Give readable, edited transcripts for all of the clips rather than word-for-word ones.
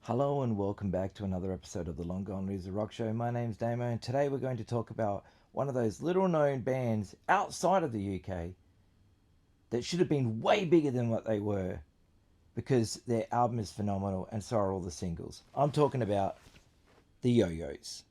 Hello and welcome back to another episode of the Long Gone Loser Rock Show. My name's Damo and today we're going to talk about one of those little known bands outside of the UK that should have been way bigger than what they were because their album is phenomenal and so are all the singles. I'm talking about the YoYos.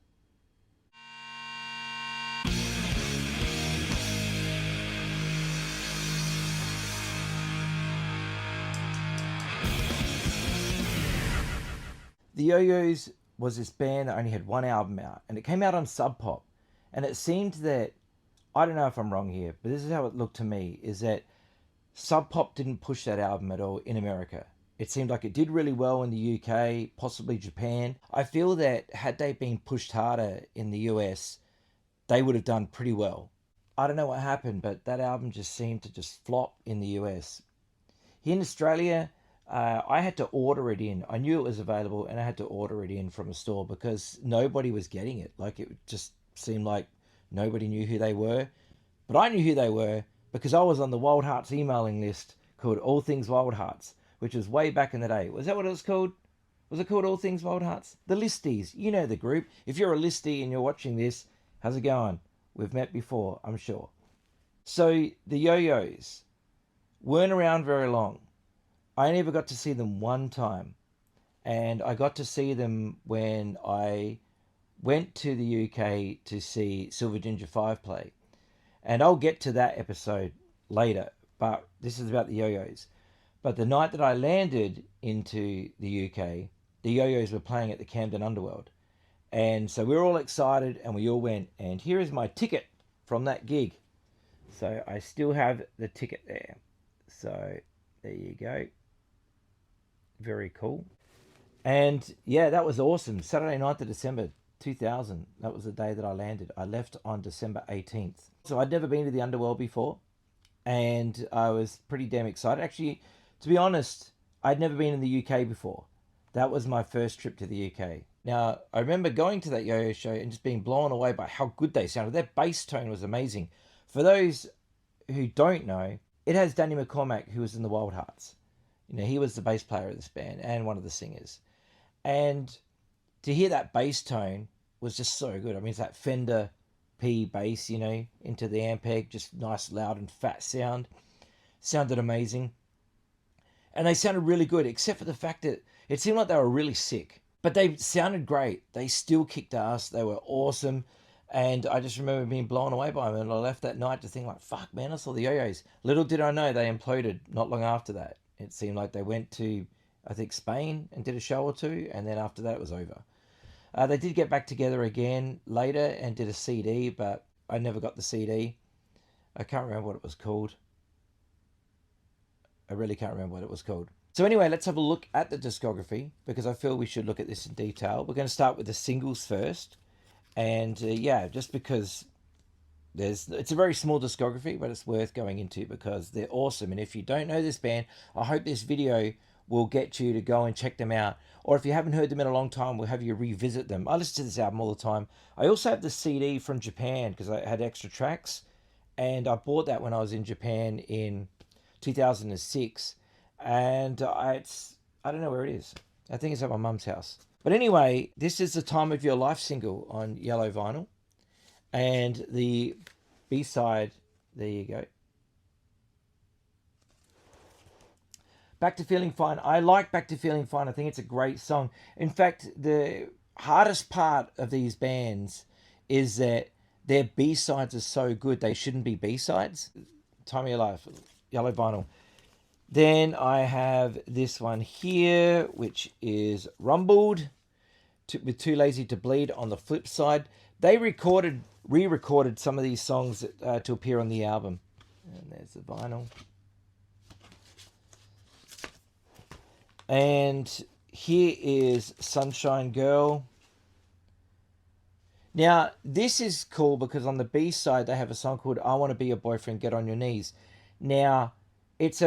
The YoYos was this band that only had one album out, and it came out on Sub Pop. And it seemed that, I don't know if I'm wrong here, but this is how it looked to me, is that Sub Pop didn't push that album at all in America. It seemed like it did really well in the UK, possibly Japan. I feel that had they been pushed harder in the US, they would have done pretty well. I don't know what happened, but that album just seemed to just flop in the US. Here in Australia, I had to order it in. I knew it was available and I had to order it in from a store because nobody was getting it. Like it just seemed like nobody knew who they were. But I knew who they were because I was on the Wildhearts emailing list called All Things Wildhearts, which was way back in the day. Was that what it was called? Was it called All Things Wildhearts? The Listies. You know the group. If you're a listie and you're watching this, how's it going? We've met before, I'm sure. So the YoYos weren't around very long. I only ever got to see them one time, and I got to see them when I went to the UK to see Silver Ginger 5 play. And I'll get to that episode later, but this is about the YoYos. But the night that I landed into the UK, the YoYos were playing at the Camden Underworld. And so we were all excited and we all went, and here is my ticket from that gig. So I still have the ticket there. So there you go. Very cool. And yeah, that was awesome. Saturday 9th of December 2000. That was the day that I landed. I left on December 18th. So I'd never been to the Underworld before. And I was pretty damn excited. Actually, to be honest, I'd never been in the UK before. That was my first trip to the UK. Now, I remember going to that yo-yo show and just being blown away by how good they sounded. Their bass tone was amazing. For those who don't know, it has Danny McCormack, who was in the Wildhearts. You know, he was the bass player of this band and one of the singers. And to hear that bass tone was just so good. I mean, it's that Fender P bass, you know, into the Ampeg, just nice, loud and fat sound. Sounded amazing. And they sounded really good, except for the fact that it seemed like they were really sick. But they sounded great. They still kicked ass. They were awesome. And I just remember being blown away by them. And I left that night to think like, fuck, man, I saw the YoYos. Little did I know they imploded not long after that. It seemed like they went to, I think, Spain and did a show or two, and then after that it was over. They did get back together again later and did a CD, but I never got the CD. I can't remember what it was called. I really can't remember what it was called. So anyway, let's have a look at the discography because I feel we should look at this in detail. We're going to start with the singles first. And yeah, just because it's a very small discography, but it's worth going into because they're awesome. And if you don't know this band, I hope this video will get you to go and check them out. Or if you haven't heard them in a long time, we'll have you revisit them. I listen to this album all the time. I also have the CD from Japan because I had extra tracks. And I bought that when I was in Japan in 2006. And I don't know where it is. I think it's at my mum's house. But anyway, this is the Time of Your Life single on yellow vinyl. And the B-side, there you go. Back to Feeling Fine. I like Back to Feeling Fine. I think it's a great song. In fact, the hardest part of these bands is that their B-sides are so good, they shouldn't be B-sides. Time of Your Life, yellow vinyl. Then I have this one here, which is Rumbled with Too Lazy to Bleed on the flip side. They re-recorded some of these songs to appear on the album. And there's the vinyl. And here is Sunshine Girl. Now, this is cool because on the B side they have a song called I Want to Be Your Boyfriend, Get on Your Knees. Now, it's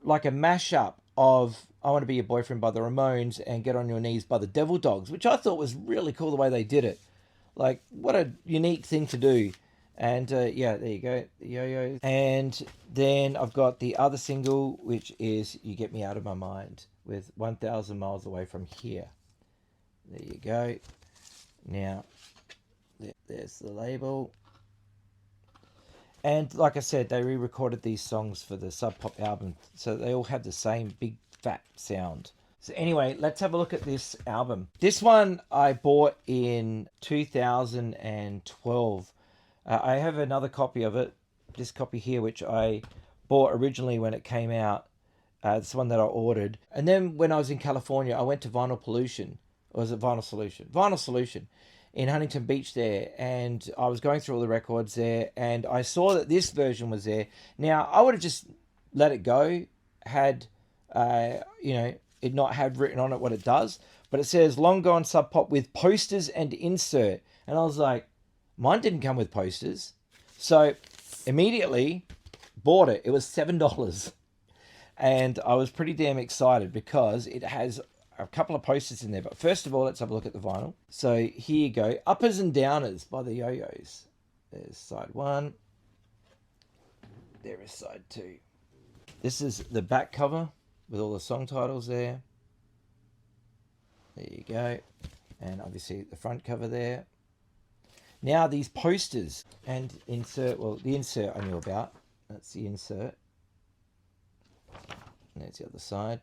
like a mashup of I Want to Be Your Boyfriend by the Ramones and Get on Your Knees by the Devil Dogs, which I thought was really cool the way they did it. Like, what a unique thing to do. And yeah, there you go, the Yo-Yo. And then I've got the other single, which is You Get Me Out of My Mind with 1,000 Miles Away From Here. There you go. Now, there's the label. And like I said, they re-recorded these songs for the Sub Pop album, so they all have the same big fat sound. So anyway, let's have a look at this album. This one I bought in 2012. I have another copy of it, this copy here, which I bought originally when it came out. It's the one that I ordered. And then when I was in California, I went to Vinyl Pollution. Or was it Vinyl Solution? Vinyl Solution in Huntington Beach there. And I was going through all the records there. And I saw that this version was there. Now, I would have just let it go. Had, it not have written on it what it does. But it says, long gone Sub Pop with posters and insert. And I was like, mine didn't come with posters. So immediately bought it. It was $7. And I was pretty damn excited because it has a couple of posters in there. But first of all, let's have a look at the vinyl. So here you go. Uppers and Downers by the YoYos. There's side 1. There is side 2. This is the back cover with all the song titles there. There you go. And obviously the front cover there. Now these posters and insert. Well, the insert I knew about. That's the insert. And there's the other side.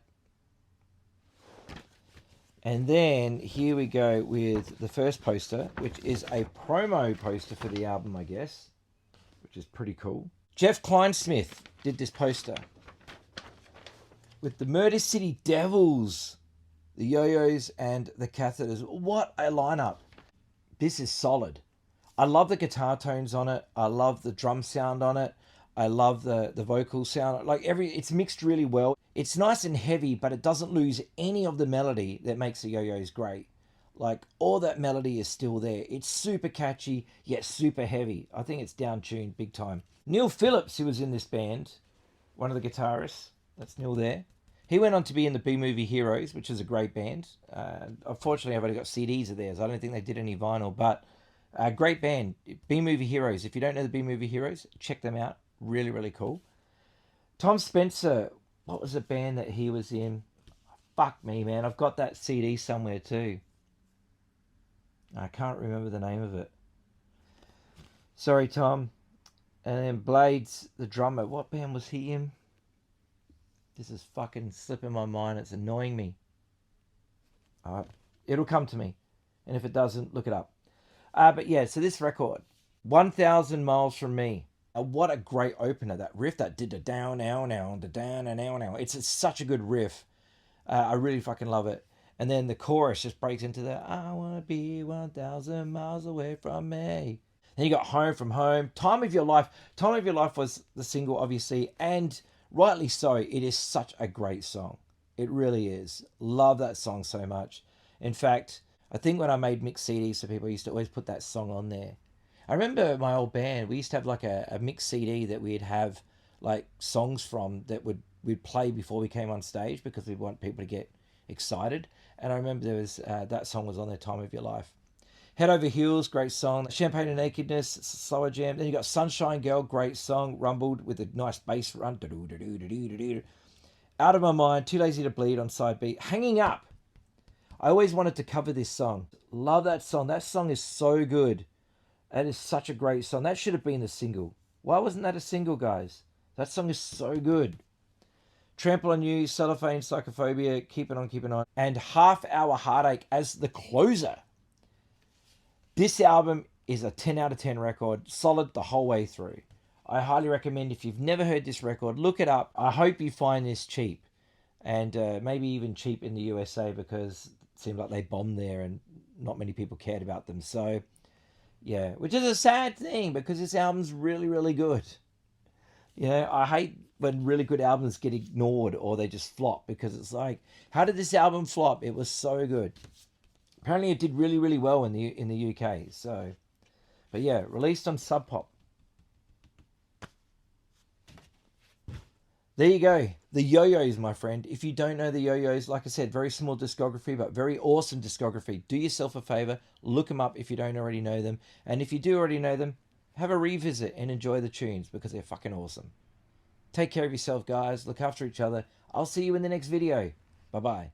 And then here we go with the first poster, which is a promo poster for the album, I guess, which is pretty cool. Jeff Kleinsmith did this poster with the Murder City Devils, the YoYos, and the Catheters. What a lineup. This is solid. I love the guitar tones on it. I love the drum sound on it. I love the vocal sound. It's mixed really well. It's nice and heavy, but it doesn't lose any of the melody that makes the YoYos great. Like, all that melody is still there. It's super catchy, yet super heavy. I think it's down-tuned big time. Neil Phillips, who was in this band, one of the guitarists, that's Neil there. He went on to be in the B-Movie Heroes, which is a great band. Unfortunately, I've only got CDs of theirs. I don't think they did any vinyl, but a great band. B-Movie Heroes. If you don't know the B-Movie Heroes, check them out. Really, really cool. Tom Spencer, what was the band that he was in? Fuck me, man. I've got that CD somewhere too. I can't remember the name of it. Sorry, Tom. And then Blades, the drummer. What band was he in? This is fucking slipping my mind. It's annoying me. It'll come to me. And if it doesn't, look it up. But yeah, so this record, 1,000 Miles From Me. What a great opener. That riff, that did the down, now, the down, and now. It's such a good riff. I really fucking love it. And then the chorus just breaks into the, I want to be 1,000 miles away from me. Then you got Home From Home. Time of Your Life. Time of Your Life was the single, obviously. And rightly so. It is such a great song. It really is. Love that song so much. In fact, I think when I made mixed CDs for people, I used to always put that song on there. I remember my old band, we used to have like a mixed CD that we'd have like songs from that we'd play before we came on stage because we want people to get excited. And I remember there was that song was on there, Time of Your Life. Head Over Heels, great song. Champagne and Nakedness, slower jam. Then you got Sunshine Girl, great song, rumbled with a nice bass run. Out of My Mind, Too Lazy to Bleed on side B. Hanging Up. I always wanted to cover this song. Love that song. That song is so good. That is such a great song. That should have been the single. Why wasn't that a single, guys? That song is so good. Trample on You, Cellophane, Psychophobia, Keep It On, Keep It On, and Half Hour Heartache as the closer. This album is a 10 out of 10 record, solid the whole way through. I highly recommend, if you've never heard this record, look it up. I hope you find this cheap, and maybe even cheap in the USA, because it seemed like they bombed there and not many people cared about them. So yeah, which is a sad thing because this album's really, really good. You know, I hate when really good albums get ignored or they just flop, because it's like, how did this album flop? It was so good. Apparently it did really, really well in the UK. So, but yeah, released on Sub Pop. There you go. The YoYos, my friend. If you don't know the YoYos, like I said, very small discography, but very awesome discography. Do yourself a favor. Look them up if you don't already know them. And if you do already know them, have a revisit and enjoy the tunes, because they're fucking awesome. Take care of yourself, guys. Look after each other. I'll see you in the next video. Bye-bye.